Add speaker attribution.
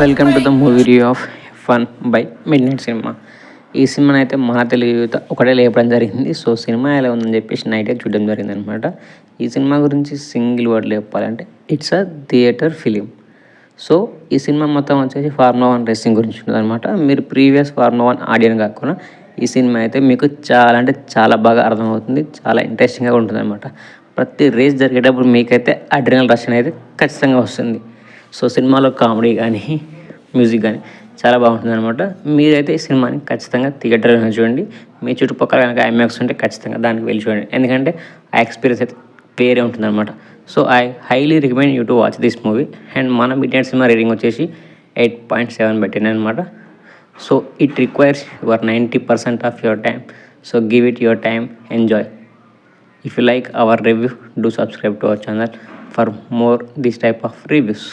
Speaker 1: Welcome to the movie review of fun by mid night cinema. ఈ సినిమాని అయితే మన తెలుగు యువత ఒకటే లేపడం జరిగింది. సో సినిమా ఎలా ఉందని చెప్పేసి నైటే చూడడం జరిగింది అనమాట. ఈ సినిమా గురించి సింగిల్ వర్డ్లో చెప్పాలంటే it's a theatre film. So ఈ సినిమా మొత్తం వచ్చేసి ఫార్ములా 1 రేసింగ్ గురించి ఉంటుంది అనమాట. మీరు ప్రీవియస్ ఫార్ములా 1 ఆడియన్ కాకుండా ఈ సినిమా అయితే మీకు చాలా అంటే చాలా బాగా అర్థమవుతుంది. చాలా ఇంట్రెస్టింగ్గా ఉంటుంది అనమాట. ప్రతి రేస్ జరిగేటప్పుడు మీకైతే అడ్రినల్ రష్ అనేది ఖచ్చితంగా వస్తుంది. సో సినిమాలో కామెడీ కానీ మ్యూజిక్ కానీ చాలా బాగుంటుంది అనమాట. మీరైతే ఈ సినిమాని ఖచ్చితంగా థియేటర్లో చూడండి. మీ చుట్టుపక్కల కనుక ఐమాక్స్ ఉంటే ఖచ్చితంగా దానికి వెళ్ళి చూడండి. ఎందుకంటే ఆ ఎక్స్పీరియన్స్ అయితే వేరే ఉంటుంది అనమాట. So I highly recommend you to watch this movie. And మన మిడ్ నైట్ సినిమా రేటింగ్ వచ్చేసి 8.7 పెట్టిన అనమాట. So it requires your 90% of your time. So give it your time, enjoy. If you like our review, do subscribe to our channel for more this type of reviews.